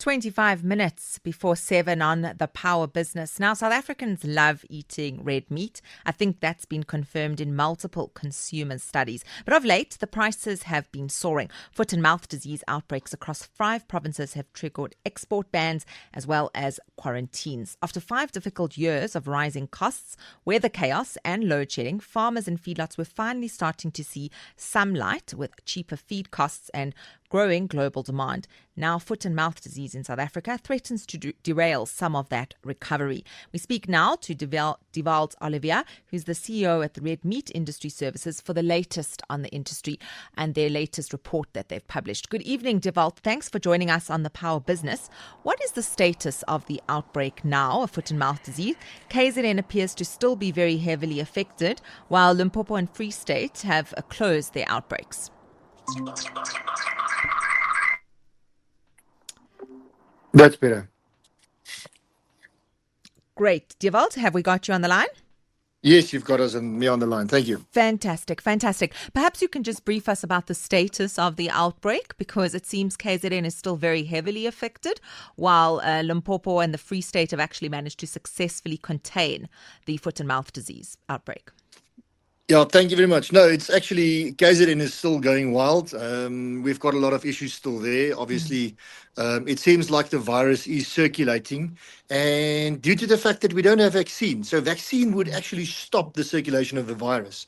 25 minutes before 7 on the Power Business. Now, South Africans love eating red meat. I think that's been confirmed in multiple consumer studies. But of late, the prices have been soaring. Foot and mouth disease outbreaks across 5 provinces have triggered export bans as well as quarantines. After 5 difficult years of rising costs, weather chaos and load shedding, farmers and feedlots were finally starting to see some light with cheaper feed costs and growing global demand. Now, foot and mouth disease in South Africa threatens to derail some of that recovery. We speak now to Devald Olivier, who's the CEO at the Red Meat Industry Services, for the latest on the industry and their latest report that they've published. Good evening, Devald. Thanks for joining us on the Power Business. What is the status of the outbreak now of foot and mouth disease? KZN appears to still be very heavily affected, while Limpopo and Free State have closed their outbreaks. That's better. Great. Devald, have we got you on the line? Yes, you've got us and me on the line. Thank you. Fantastic, fantastic. Perhaps you can just brief us about the status of the outbreak, because it seems KZN is still very heavily affected, while Limpopo and the Free State have actually managed to successfully contain the foot and mouth disease outbreak. Yeah, thank you very much. No, it's actually, KZN is still going wild. We've got a lot of issues still there. Obviously, it seems like the virus is circulating, and due to the fact that we don't have vaccine, so vaccine would actually stop the circulation of the virus.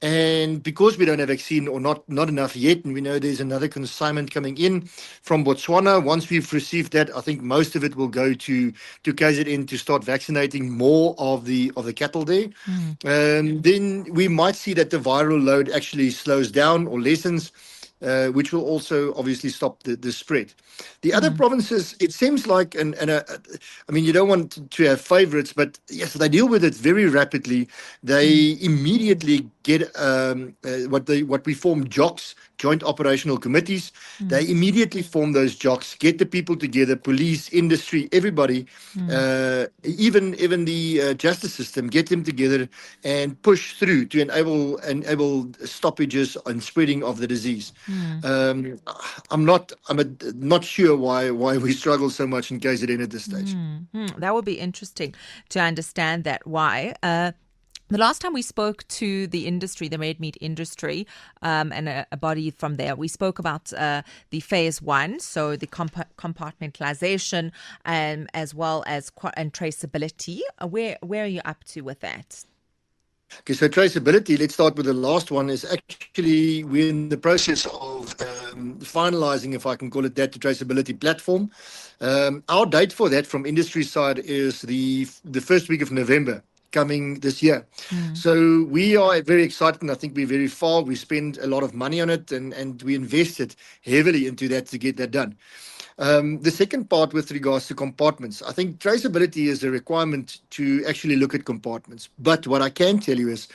And because we don't have vaccine, or not enough yet, and we know there's another consignment coming in from Botswana. Once we've received that, I think most of it will go to KZN to start vaccinating more of the cattle there. Then we might see that the viral load actually slows down or lessens, which will also obviously stop the spread. The other provinces, it seems like, I mean, you don't want to have favorites, but yes, they deal with it very rapidly. They immediately get what we form JOCs, Joint Operational Committees. They immediately form those JOCs, get the people together, police, industry, everybody, even the justice system, get them together and push through to enable stoppages and spreading of the disease. I'm not sure why we struggle so much in KZN at this stage. That would be interesting to understand that why. The last time we spoke to the industry, the red meat industry, and a body from there, we spoke about the phase 1, so the compartmentalization, as well as and traceability. Where are you up to with that? Okay, so traceability, let's start with the last one, is actually we're in the process of finalizing, if I can call it that, the traceability platform. Our date for that from industry side is the first week of November coming this year. So we are very excited, and I think we're very far. We spend a lot of money on it, and we invested heavily into that to get that done. The second part with regards to compartments, I think traceability is a requirement to actually look at compartments. But what I can tell you is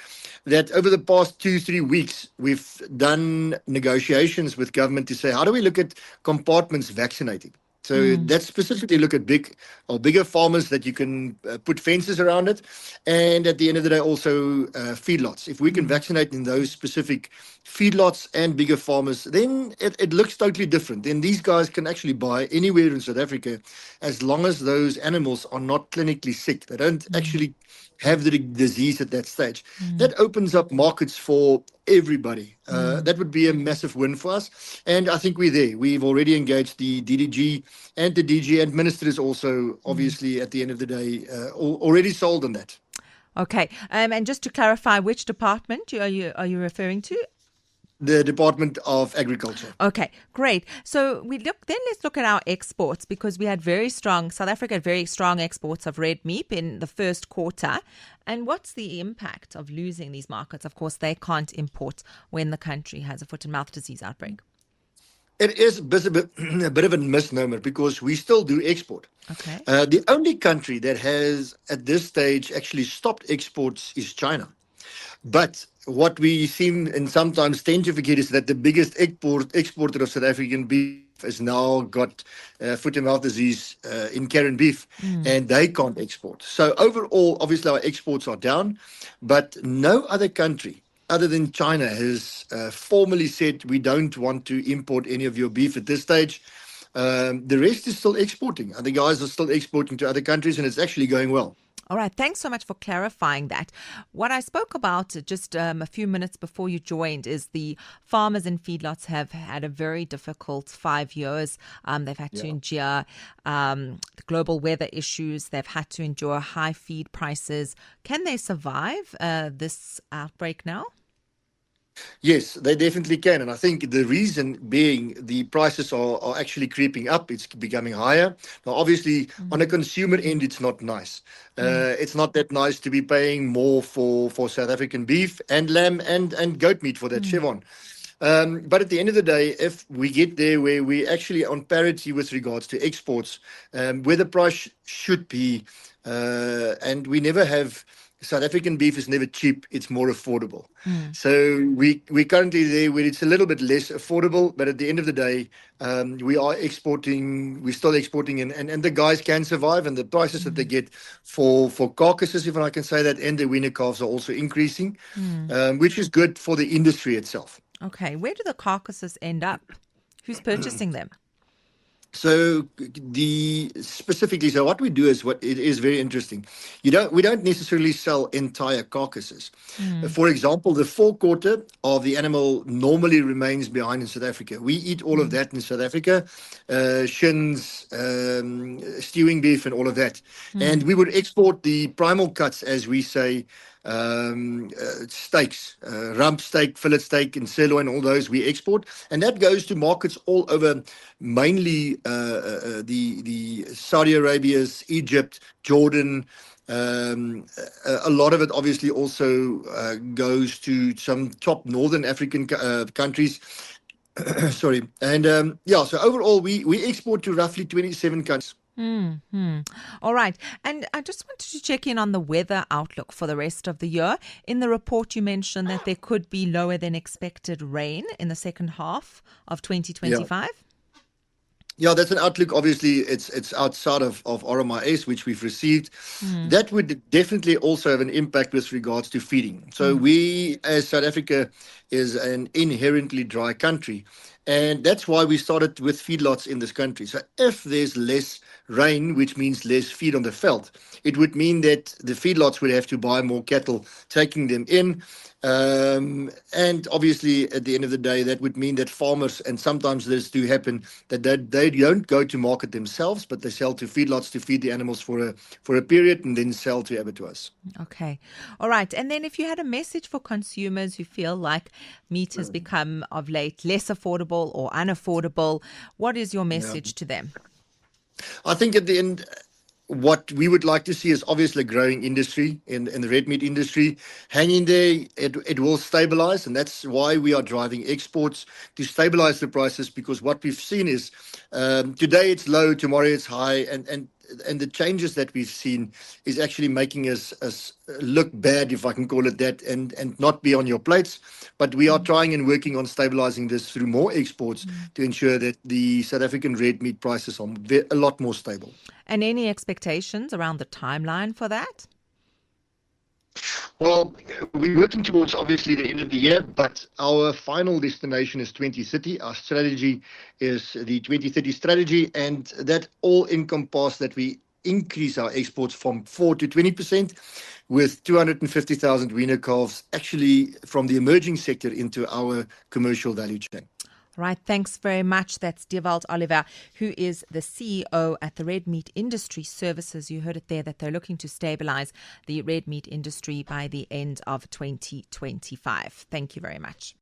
that over the past 2-3 weeks, we've done negotiations with government to say, how do we look at compartments vaccinating? So that's specifically look at bigger farmers that you can put fences around it. And at the end of the day, also feedlots. If we can vaccinate in those specific feedlots and bigger farmers, then it looks totally different. Then these guys can actually buy anywhere in South Africa as long as those animals are not clinically sick. They don't actually have the disease at that stage. That opens up markets for everybody. That would be a massive win for us. And I think we're there. We've already engaged the DDG and the DG, and Minister is also obviously at the end of the day already sold on that. Okay. And just to clarify, which department are you referring to? The Department of Agriculture. Okay, great. So let's look at our exports, because South Africa had very strong exports of red meat in the first quarter. And what's the impact of losing these markets? Of course, they can't import when the country has a foot and mouth disease outbreak. It is a bit of a misnomer, because we still do export. Okay. The only country that has at this stage actually stopped exports is China. But what we seem and sometimes tend to forget is that the biggest exporter of South African beef has now got foot and mouth disease in Karen beef, and they can't export. So overall, obviously our exports are down, but no other country other than China has formally said we don't want to import any of your beef at this stage. The rest is still exporting. The guys are still exporting to other countries, and it's actually going well. All right. Thanks so much for clarifying that. What I spoke about just a few minutes before you joined is the farmers and feedlots have had a very difficult 5 years. They've had to endure the global weather issues. They've had to endure high feed prices. Can they survive this outbreak now? Yes, they definitely can. And I think the reason being the prices are actually creeping up. It's becoming higher. Now, obviously, on a consumer end, it's not nice. It's not that nice to be paying more for South African beef and lamb and goat meat for that chevron. But at the end of the day, if we get there where we actually on parity with regards to exports, where the price should be, and we never have South African beef is never cheap; it's more affordable. So we currently there where it's a little bit less affordable, but at the end of the day, we are exporting. We're still exporting, and the guys can survive, and the prices that they get for carcasses, if I can say that, and the winner calves are also increasing, which is good for the industry itself. Okay. Where do the carcasses end up? Who's purchasing them? So so what we do is what it is very interesting. We don't necessarily sell entire carcasses. For example, the forequarter of the animal normally remains behind in South Africa. We eat all of that in South Africa, shins, stewing beef, and all of that. And we would export the primal cuts, as we say, steaks, rump steak, fillet steak, and sirloin, all those we export, and that goes to markets all over, mainly the Saudi Arabia's, Egypt, Jordan. A lot of it obviously also goes to some top northern African countries. Sorry, and so overall we export to roughly 27 countries. All right. And I just wanted to check in on the weather outlook for the rest of the year. In the report, you mentioned that there could be lower than expected rain in the second half of 2025. Yeah, that's an outlook. Obviously, it's outside of RMIS, which we've received. That would definitely also have an impact with regards to feeding. So we, as South Africa, is an inherently dry country. And that's why we started with feedlots in this country. So if there's less rain, which means less feed on the veld, it would mean that the feedlots would have to buy more cattle, taking them in. And obviously, at the end of the day, that would mean that farmers, and sometimes this do happen, that they don't go to market themselves, but they sell to feedlots to feed the animals for a period and then sell to abattoirs. Okay. All right. And then if you had a message for consumers who feel like meat has become of late less affordable or unaffordable, what is your message to them? I think at the end, what we would like to see is obviously a growing industry in the red meat industry. Hanging there, it will stabilize, and that's why we are driving exports to stabilize the prices, because what we've seen is today it's low, tomorrow it's high, and the changes that we've seen is actually making us look bad, if I can call it that, and not be on your plates. But we are trying and working on stabilizing this through more exports to ensure that the South African red meat prices are a lot more stable. And any expectations around the timeline for that? Well, we're working towards obviously the end of the year, but our final destination is 2030. Our strategy is the 2030 strategy, and that all encompasses that we increase our exports from 4 to 20%, with 250,000 weaner calves actually from the emerging sector into our commercial value chain. Right, thanks very much. That's Dewald Oliver, who is the CEO at the Red Meat Industry Services. You heard it there, that they're looking to stabilize the red meat industry by the end of 2025. Thank you very much.